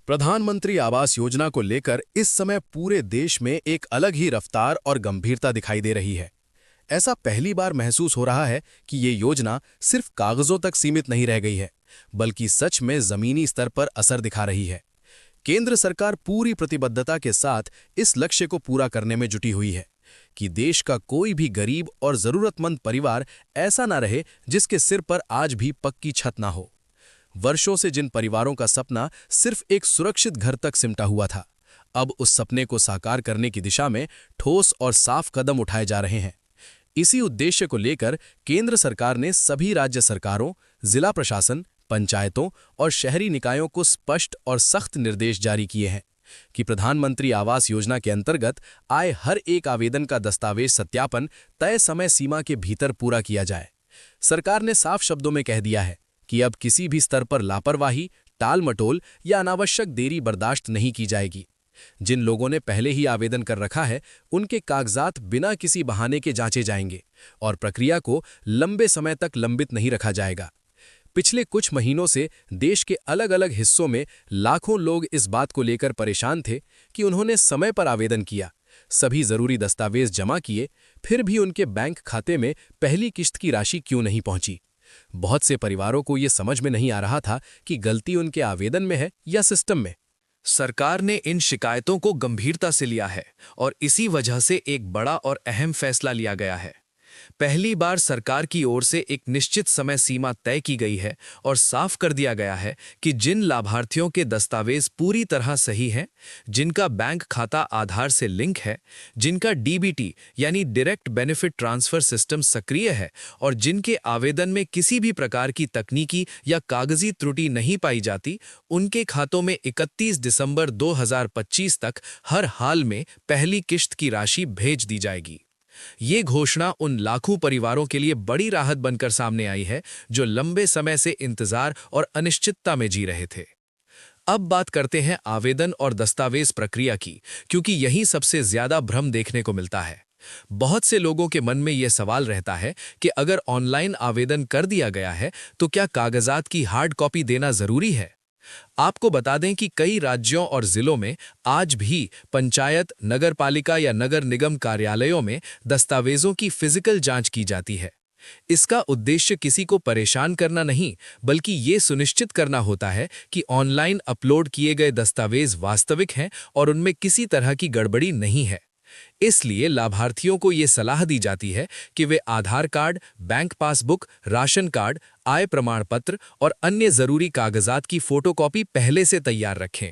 प्रधानमंत्री आवास योजना को लेकर इस समय पूरे देश में एक अलग ही रफ्तार और गंभीरता दिखाई दे रही है। ऐसा पहली बार महसूस हो रहा है कि ये योजना सिर्फ कागजों तक सीमित नहीं रह गई है, बल्कि सच में जमीनी स्तर पर असर दिखा रही है। केंद्र सरकार पूरी प्रतिबद्धता के साथ इस लक्ष्य को पूरा करने में जुटी हुई है कि देश का कोई भी गरीब और जरूरतमंद परिवार ऐसा ना रहे जिसके सिर पर आज भी पक्की छत ना हो। वर्षों से जिन परिवारों का सपना सिर्फ एक सुरक्षित घर तक सिमटा हुआ था, अब उस सपने को साकार करने की दिशा में ठोस और साफ कदम उठाए जा रहे हैं। इसी उद्देश्य को लेकर केंद्र सरकार ने सभी राज्य सरकारों, जिला प्रशासन, पंचायतों और शहरी निकायों को स्पष्ट और सख्त निर्देश जारी किए हैं कि प्रधानमंत्री आवास योजना के अंतर्गत आए हर एक आवेदन का दस्तावेज सत्यापन तय समय सीमा के भीतर पूरा किया जाए। सरकार ने साफ शब्दों में कह दिया है कि अब किसी भी स्तर पर लापरवाही, टाल-मटोल या अनावश्यक देरी बर्दाश्त नहीं की जाएगी। जिन लोगों ने पहले ही आवेदन कर रखा है, उनके कागजात बिना किसी बहाने के जांचे जाएंगे और प्रक्रिया को लंबे समय तक लंबित नहीं रखा जाएगा। पिछले कुछ महीनों से देश के अलग-अलग हिस्सों में लाखों लोग इस बात को लेकर परेशान थे कि उन्होंने समय पर आवेदन किया, सभी जरूरी दस्तावेज जमा किए, फिर भी उनके बैंक खाते में पहली किश्त की राशि क्यों नहीं पहुंची। बहुत से परिवारों को ये समझ में नहीं आ रहा था कि गलती उनके आवेदन में है या सिस्टम में। सरकार ने इन शिकायतों को गंभीरता से लिया है और इसी वजह से एक बड़ा और अहम फैसला लिया गया है। पहली बार सरकार की ओर से एक निश्चित समय सीमा तय की गई है और साफ कर दिया गया है कि जिन लाभार्थियों के दस्तावेज पूरी तरह सही हैं, जिनका बैंक खाता आधार से लिंक है, जिनका डीबीटी यानी डायरेक्ट बेनिफिट ट्रांसफर सिस्टम सक्रिय है और जिनके आवेदन में किसी भी प्रकार की तकनीकी या कागजी त्रुटि नहीं पाई जाती, उनके खातों में 31 दिसंबर 2025 तक हर हाल में पहली किश्त की राशि भेज दी जाएगी। ये घोषणा उन लाखों परिवारों के लिए बड़ी राहत बनकर सामने आई है जो लंबे समय से इंतजार और अनिश्चितता में जी रहे थे। अब बात करते हैं आवेदन और दस्तावेज प्रक्रिया की, क्योंकि यही सबसे ज्यादा भ्रम देखने को मिलता है। बहुत से लोगों के मन में यह सवाल रहता है कि अगर ऑनलाइन आवेदन कर दिया गया है तो क्या कागजात की हार्ड कॉपी देना जरूरी है। आपको बता दें कि कई राज्यों और जिलों में आज भी पंचायत, नगरपालिका या नगर निगम कार्यालयों में दस्तावेजों की फिजिकल जांच की जाती है। इसका उद्देश्य किसी को परेशान करना नहीं, बल्कि ये सुनिश्चित करना होता है कि ऑनलाइन अपलोड किए गए दस्तावेज वास्तविक हैं और उनमें किसी तरह की गड़बड़ी नहीं है। इसलिए लाभार्थियों को ये सलाह दी जाती है कि वे Aadhaar card, bank passbook, ration card, आय प्रमाण पत्र और अन्य जरूरी कागजात की फोटोकॉपी पहले से तैयार रखें।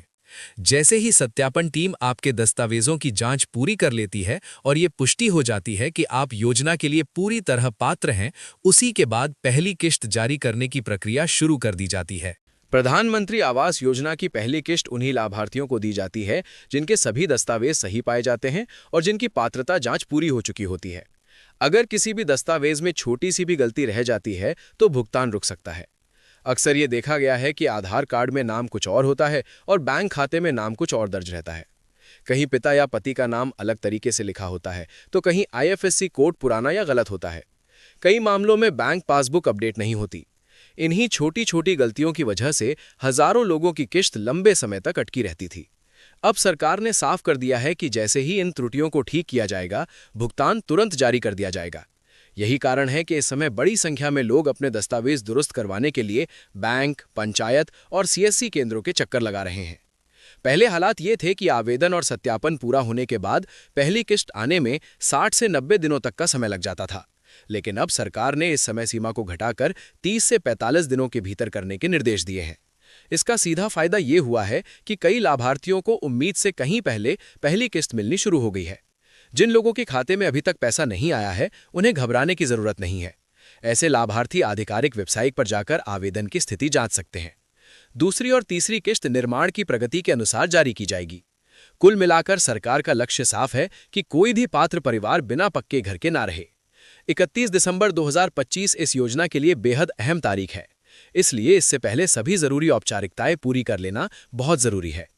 जैसे ही सत्यापन टीम आपके दस्तावेजों की जांच पूरी कर लेती है और ये पुष्टि हो जाती है कि आप योजना के लिए पूरी तरह पात्र हैं, उसी के बाद पहली किश्त जारी करने की प्रक्रिया शुरू कर दी जाती है। प्रधानमंत्री आवास योजना की पहली किश्त उन्हीं लाभार्थियों को दी जाती है जिनके सभी दस्तावेज सही पाए जाते हैं और जिनकी पात्रता जांच पूरी हो चुकी होती है। अगर किसी भी दस्तावेज में छोटी सी भी गलती रह जाती है तो भुगतान रुक सकता है। अक्सर ये देखा गया है कि आधार कार्ड में नाम कुछ और होता है और बैंक खाते में नाम कुछ और दर्ज रहता है। कहीं पिता या पति का नाम अलग तरीके से लिखा होता है तो कहीं आईएफएससी कोड पुराना या गलत होता है। कई मामलों में बैंक पासबुक अपडेट नहीं होती। इन्हीं छोटी छोटी गलतियों की वजह से हजारों लोगों की किश्त लंबे समय तक अटकी रहती थी। अब सरकार ने साफ कर दिया है कि जैसे ही इन त्रुटियों को ठीक किया जाएगा, भुगतान तुरंत जारी कर दिया जाएगा। यही कारण है कि इस समय बड़ी संख्या में लोग अपने दस्तावेज दुरुस्त करवाने के लिए बैंक, पंचायत और सीएससी केंद्रों के चक्कर लगा रहे हैं। पहले हालात ये थे कि आवेदन और सत्यापन पूरा होने के बाद पहली किश्त आने में 60 से 90 दिनों तक का समय लग जाता था, लेकिन अब सरकार ने इस समय सीमा को घटाकर 30 से 45 दिनों के भीतर करने के निर्देश दिए हैं। इसका सीधा फायदा ये हुआ है कि कई लाभार्थियों को उम्मीद से कहीं पहले पहली किश्त मिलनी शुरू हो गई है। जिन लोगों के खाते में अभी तक पैसा नहीं आया है, उन्हें घबराने की जरूरत नहीं है। ऐसे लाभार्थी आधिकारिक वेबसाइट पर जाकर आवेदन की स्थिति जांच सकते हैं। दूसरी और तीसरी किश्त निर्माण की प्रगति के अनुसार जारी की जाएगी। कुल मिलाकर सरकार का लक्ष्य साफ है कि कोई भी पात्र परिवार बिना पक्के घर के ना रहे। 31 दिसंबर 2025 इस योजना के लिए बेहद अहम तारीख है, इसलिए इससे पहले सभी जरूरी औपचारिकताएं पूरी कर लेना बहुत जरूरी है।